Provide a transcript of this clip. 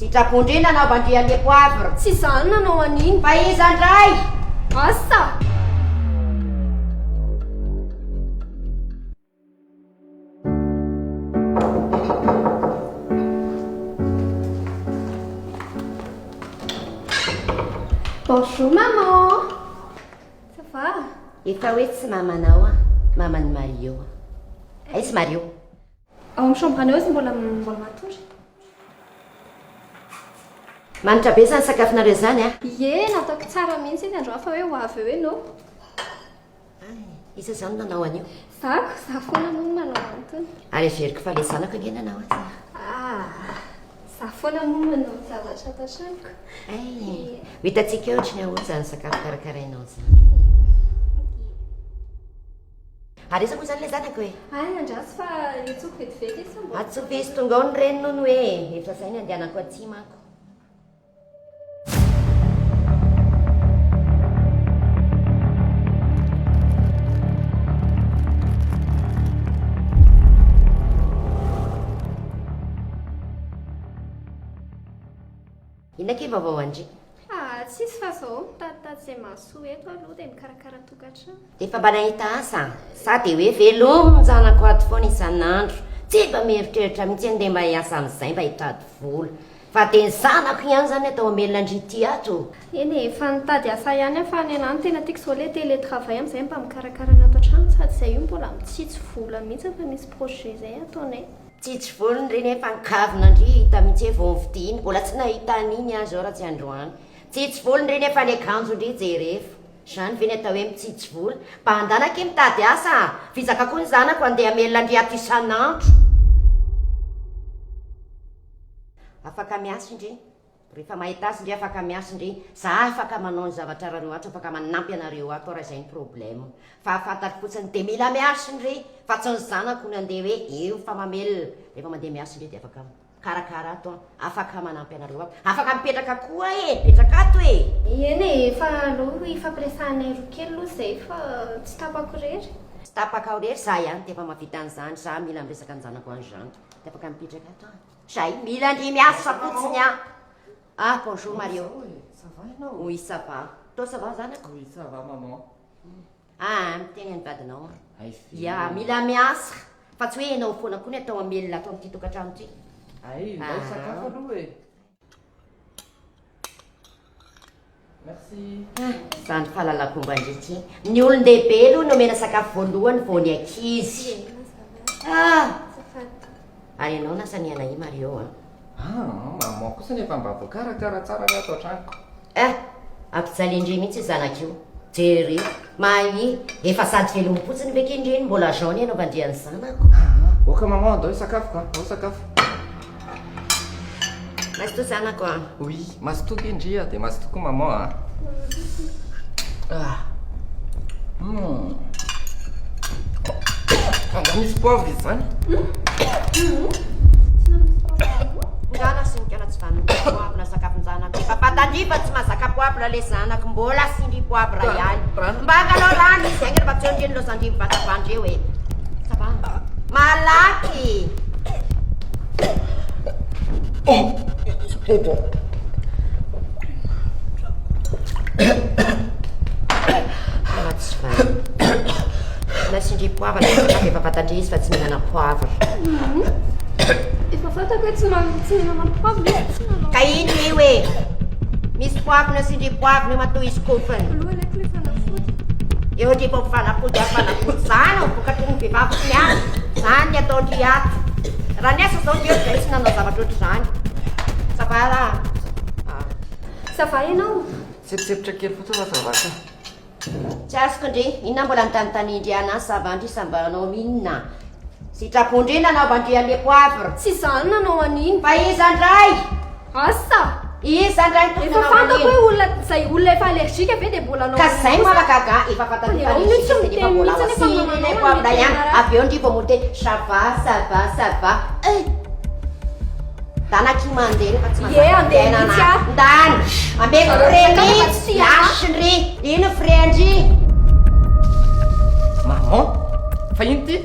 Sitrapondre nanao bandrian'le poivre. Tsy izany nanao an'iny. Fa iza indray? Asa. Bonjour maman. Ça va? Efa hoe tsy mamanao a, mamany Mario. Aiza Mario? Ao amin'ny chambre-anao izy mbola matory. Manitra be zany sakafonareo zany a? Ie, nataoko tsara mihitsy izy androany fa hoe ho avy eo ianao. Iza zany nanao an'io? Za foana moa manao antony. Ary everiko fa le zanako ange nanao azy. Za foana moa manao zavatra tatrako. Ho hitantsika eo ohatrany ahoana zany sakafo karakarainao zany. Ary iza moa zany le zanako hoe? Andrasy fa itsoko vetivety izy mbola. Atsofe izy tonga ao ny reniny no hoe efa zay ny andehanako aty manko. Inona ke vaovao andry? Tsisy fa zao tatady izay mahasoa eto aloha dia mikarakara tokantrano. Efa mba nahita asa sa dia hoe velominy janako ato foana isan'andro. Tsy mba mieritreritra mihitsy andeha mba hiasa amin'izay mba hitady vola. Fa dia ny zanako ihany zany atao amelona andrity ato. Eny efa nitady asa ihany fa ny anany tena tiako izao le télétravail amin'izay mba mikarakara ny ato an-trano sady izay io mbola mitsitsy vola mihitsy fa misy projet izay ataonay. Tsitsy volony ireny efa nikavina andry hita mihitsy hoe vao nividiany mbola tsy nahita an'iny azy ao raha tsy androany. Tsitsy volony ireny efa ny akanjo indry jerefo. Zany ve ny atao hoe mitsitsy vola? Mba andanake mitady asa fizaka koa ny zanako andeha amelona andry ato isan'andro. Afaka miasa indry. Rehefa mahita azy indry afaka miasa indry. Za afaka manao ny zavatra rareo ato, afaka manampy anareo ato raha izay ny problème. Fa afantariko fotsiny dia mila miasa indry. Fa tsy ny zanako ny andeha hoe eo fa mamelona. Rehefa mandeha miasa indry dia afaka karakara ato, afaka manampy anareo ato. Afaka mipetraka koa mipetraka ato Eny fa aloha ifampiresahanay roa kely aloha izay fa tsy tapako rery. Tsy tapaka ho rery, za ihany dia efa mahavita an'izany. Za mila miresaka ny zanako an'izany. Dia afaka mipetraka ato. Zay mila ndry miasa fotsiny bonjour Mario. Ça va ianao? Oui, ça va. Toi ça va zanako? Oui, ça va maman. Miteny any vadinao. Ya, mila miasa. Fa tsy hoe ianao foana koa ny atao amelona ato amin'ity tokantrano ity. Ndao sakafo aloha e. Merci. Zany fahalalako indrity. Ny olon-dehibe aloha no omena sakafo voalohany vao ny ankizy. Ary ianao nasaniana i Mario Maman kosa nefa mba voakarakara tsara ny ato an-tranoko. Ampijaly indray mihitsy zanako io. Jereo, mahi, efa sady velominy fotsiny ve kendreny mbola jaune ianao vandrian'ny zanako. Oka maman, andao sakafo ka, ao sakafo. Mazoto zanako Oui, mazotoky indria dia mazotoky maman misy poivre izany. Ngana sinikana tsy vaniny poivre sakafony zanako. Efa fatandrifa tsy mahazaka poivre le zanako, mbola sindry poivre ihany. Mba kanao rano izy agny rehefa tsy eo indreny losandrivo vatavandry eo Sava. Malaky. Tsy vaniny. Nasindry poivre efa fatandry izy fa tsy mihinana poivre. Efa fantako hoe tsy mihinana poivre tsy nanao. Ka iny hoe misy poivre nasindry poivre matoa izy kofany. Aloha ilaiko le fanafody. Eo ndry efa fanafody fanafody zany vokatry ny vehivavy sy miasa. Zany ataondry ato. Raha ny asa zao ndreo zay tsy nanao zavatra ohatry zany. Sava Ça va ianao? Tsepitsepitra kely fotsiny zavatra. Tsy azoko ndry, inona mbola nitanontany indry anazy sava ndry samba anao minina. Sitrapondre nanao bandrian'le poivre. Tsy izany nanao an'iny. Fa iza indray? Asa? Iza indray Efa fantako hoe olona zay olona efa allergique ve dia mbola ka zay mavakaga efa fantany fa efa mbola wasiny poivre ihany. Avy eo ndry vao mote ça va. Danaki mandeha fa tsy andeha mihitsy ndany ambeko fremitsy asindry ino frendry Maman, fa ino ty?